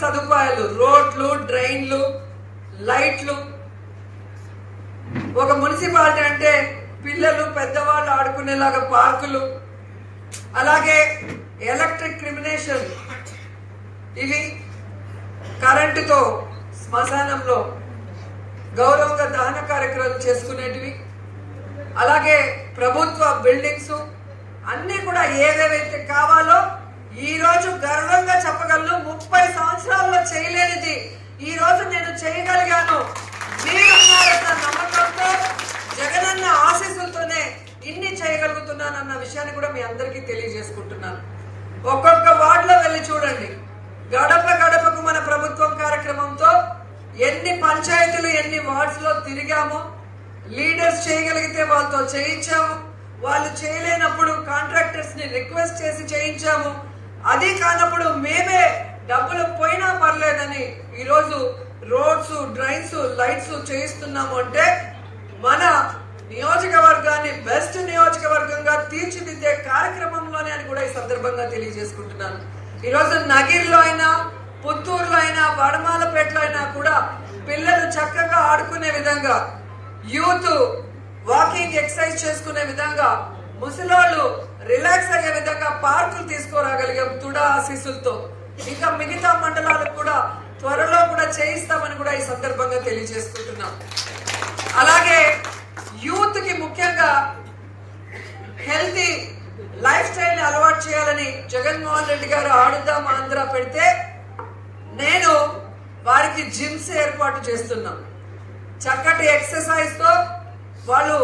సదుపాయాలు, రోడ్లు, డ్రైన్లు, లైట్లు, ఒక మున్సిపాలిటీ అంటే పిల్లలు పెద్దవాళ్ళు ఆడుకునేలాగా పార్కులు, అలాగే ఎలక్ట్రిక్ క్రిమినేషన్, ఇవి కరెంటుతో శ్మశానంలో గౌరవంగా దహన కార్యక్రమాలు చేసుకునేటివి, అలాగే ప్రభుత్వ బిల్డింగ్స్ అన్ని కూడా ఏవేవైతే కావాలో ఈ రోజు గర్వంగా చెప్పగలను. 30 సంవత్సరాల్లో చేయలేనిది ఈ రోజు నేను చేయగలిగాను. మీరున్నారన్న నమ్మకంతో, జగనన్న ఆశీస్సులతోనే ఇన్ని చేయగలుగుతున్నానన్న విషయాన్ని కూడా మీ అందరికీ తెలియజేసుకుంటున్నాను. ఒక్కొక్క వార్డులో వెళ్ళి చూడండి. గడప గడపకు మన ప్రభుత్వం కార్యక్రమంతో ఎన్ని పంచాయతీలు, ఎన్ని వార్డ్స్ లో తిరిగామో, లీడర్స్ చేయగలిగితే వాళ్ళతో చేయించాము, వాళ్ళు చేయలేనప్పుడు కాంట్రాక్టర్స్ ని రిక్వెస్ట్ చేసి చేయించాము, అది కానప్పుడు మేమే డబ్బులు పోయినా పర్లేదని ఈరోజు రోడ్స్, డ్రైన్స్, లైట్స్ చేయిస్తున్నాము. అంటే మన నియోజకవర్గాన్ని బెస్ట్ నియోజకవర్గంగా తీర్చిదిద్దే కార్యక్రమంలోనే అని కూడా ఈ సందర్భంగా తెలియజేసుకుంటున్నాను. ఈరోజు నగిరిలో అయినా, పుత్తూరులో అయినా, వడమాలపేటలో అయినా కూడా పిల్లలు చక్కగా ఆడుకునే విధంగా, యూత్ వాకింగ్ ఎక్సర్సైజ్ చేసుకునే విధంగా, ముసలోళ్ళు రిలాక్స్ అయ్యే విధంగా పార్కులు తీసుకురాగలిగాం తుడా ఆశీస్సులతో. ఇంకా మిగతా మండలాలకు కూడా త్వరలో కూడా చేయిస్తామని కూడా ఈ సందర్భంగా తెలియజేసుకుంటున్నాం. అలాగే యూత్ కి ముఖ్యంగా హెల్తీ లైఫ్ స్టైల్ ని అలవాటు చేయాలని జగన్మోహన్ రెడ్డి గారు ఆడుదాం ఆంధ్ర పెడితే నేను వారికి జిమ్స్ ఏర్పాటు చేస్తున్నాం. చక్కటి ఎక్సర్సైజ్ తో వాళ్ళు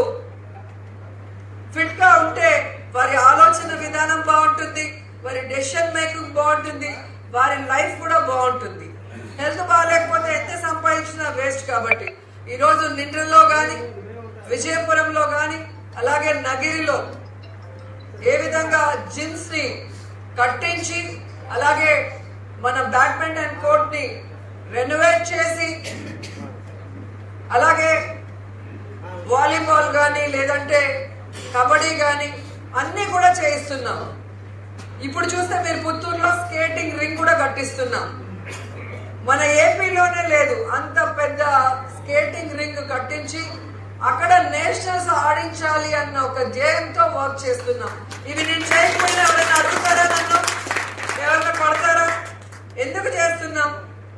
ఫిట్ గా ఉంటే వారి ఆలోచన విధానం బాగుంటుంది, వారి డెసిషన్ మేకింగ్ బాగుంటుంది, వారి లైఫ్ కూడా బాగుంటుంది. హెల్త్ బాగాలేకపోతే ఎంత సంపాదించినా వేస్ట్. కాబట్టి ఈ రోజు నిండ్రలో గాని, విజయపురంలో గాని, అలాగే నగిరిలో ఏ విధంగా జిమ్స్ ని కట్టించి, అలాగే మన బ్యాడ్మింటన్ కోర్ట్ ని రెనోవేట్ చేసి, అలాగే వాలీబాల్ గాని లేదంటే కబడ్డీ గాని అన్ని కూడా చేయిస్తున్నాం. ఇప్పుడు చూస్తే మీరు పుత్తూరులో స్కేటింగ్ రింగ్ కూడా కట్టిస్తున్నాం. మన ఏపీలోనే లేదు అంత పెద్ద స్కేటింగ్ రింగ్ కట్టించి అక్కడ నేషనల్స్ ఆడించాలి అన్న ఒక ధ్యేయంతో వర్క్ చేస్తున్నాం. ఇవి నేను చేయకపోయినా ఎవరైనా అడుగుతారా, నన్ను ఎవరైనా పడతారా? ఎందుకు చేస్తున్నాం?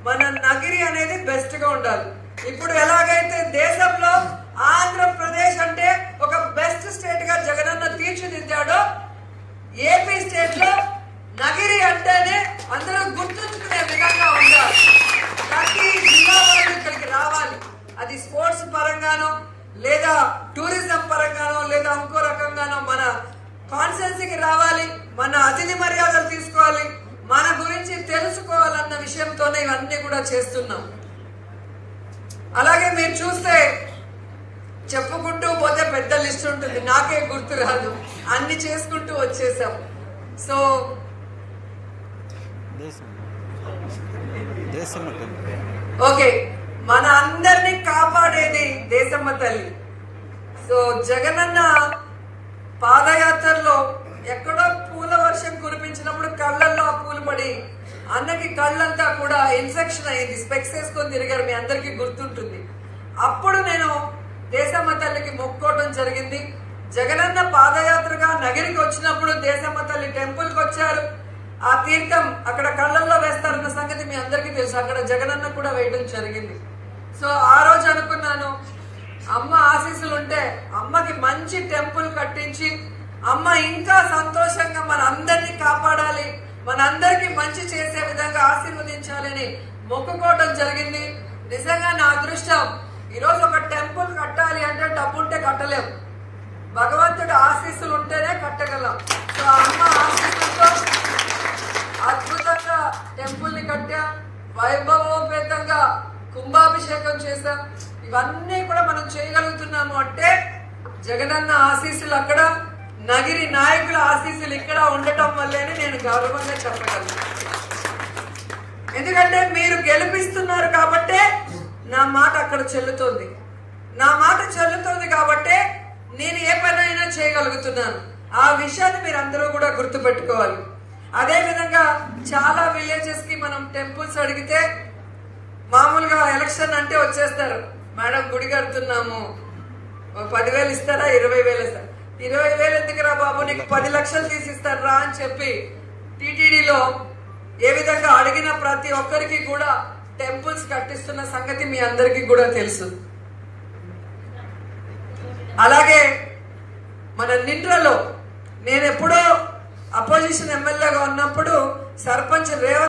మన నగిరి అనేది బెస్ట్ గా ఉండాలి. ఇప్పుడు ఎలాగైతే దేశంలో ఆంధ్రప్రదేశ్ అంటే ఒక బెస్ట్ స్టేట్ గా జగనన్న తీర్చిదిద్దాడో, ఏపీ స్టేట్ లో నగిరి అంటేనే అందరూ గుర్తుంచుకునే విధంగా ఉండాలి. ప్రతి జిల్లా వాళ్ళు ఇక్కడికి రావాలి. అది స్పోర్ట్స్ పరంగానో, లేదా టూరిజం పరంగానో, లేదా ఇంకో రకంగానో మన కాన్స్టిట్యున్సీకి రావాలి, మన అతిథి మర్యాదలు తీసుకోవాలి, మన గురించి తెలుసుకోవాలన్న విషయంతోనే ఇవన్నీ కూడా చేస్తున్నాం. అలాగే మీరు చూస్తే చెప్పుకుంటూ పోతే పెద్ద లిస్ట్ ఉంటుంది, నాకే గుర్తు రాదు, అన్ని చేసుకుంటూ వచ్చేసాం. సో ఓకే, మన అందరినీ కాపాడేది దేశమ్మ తల్లి. సో జగనన్న పాదయాత్రలో ఎక్కడో పూల వర్షం కురిపించినప్పుడు కళ్ళల్లో ఆ పూలు పడి అన్నకి కళ్ళంతా కూడా ఇన్ఫెక్షన్ అయ్యింది, స్పెక్స్ వేసుకొని తిరిగారు, మీ అందరికీ గుర్తుంటుంది. అప్పుడు నేను దేశమ్మ తల్లికి మొక్కుకోవడం జరిగింది. జగనన్న పాదయాత్రగా నగరికి వచ్చినప్పుడు దేశమ్మ తల్లి టెంపుల్ కి వచ్చారు. ఆ తీర్థం అక్కడ కళ్ళల్లో వేస్తారన్న సంగతి మీ అందరికీ తెలుసు. అక్కడ జగనన్న కూడా వేయడం జరిగింది. సో ఆ రోజు అనుకున్నాను, అమ్మ ఆశీస్సులు ఉంటే అమ్మకి మంచి టెంపుల్ కట్టించి అమ్మ ఇంకా సంతోషంగా మన అందరినీ కాపాడాలి, మన అందరికి మంచి చేసే విధంగా ఆశీర్వదించాలని మొక్కుకోవడం జరిగింది. నిజంగా నా అదృష్టం. ఈరోజు ఒక టెంపుల్ కట్టాలి అంటే డబ్బు ఉంటే కట్టలేం, భగవంతుడి ఆశీస్సులు ఉంటేనే కట్టగలం. సో అమ్మ ఆశీస్సులతో అద్భుతంగా టెంపుల్ ని కట్టా, వైభవోపేతంగా కుంభాభిషేకం చేశాం. ఇవన్నీ కూడా మనం చేయగలుగుతున్నాము అంటే జగనన్న ఆశీస్సులు అక్కడ, నగిరి నాయకుల ఆశీస్సులు ఇక్కడ ఉండటం వల్లేనే నేను గౌరవంగా చెప్పగలను. ఎందుకంటే మీరు గెలిపిస్తున్నారు కాబట్టే నా మాట అక్కడ చెల్లుతోంది, నా మాట చెల్లుతోంది కాబట్టే నేను ఏ పనైనా చేయగలుగుతున్నాను. ఆ విషయాన్ని మీరు అందరూ కూడా గుర్తుపెట్టుకోవాలి. అదే విధంగా చాలా విలేజెస్ కి మనం టెంపుల్స్ అడిగితే మామూలుగా ఎలక్షన్ అంటే వచ్చేస్తారు, మేడం గుడి కడుతున్నాము 10,000 ఇస్తారా 20,000 ఇస్తారా, 20,000 ఎందుకురా బాబు నీకు 10 లక్షలు తీసిస్తారా అని చెప్పి టీటీడీలో ఏ విధంగా అడిగిన ప్రతి ఒక్కరికి కూడా టెంపుల్స్ కట్టిస్తున్న సంగతి మీ అందరికీ కూడా తెలుసు. అలాగే మన నిండ్రలో నేను ఎప్పుడో అపోజిషన్ ఎమ్మెల్యేగా ఉన్నప్పుడు సర్పంచ్ రేవంత్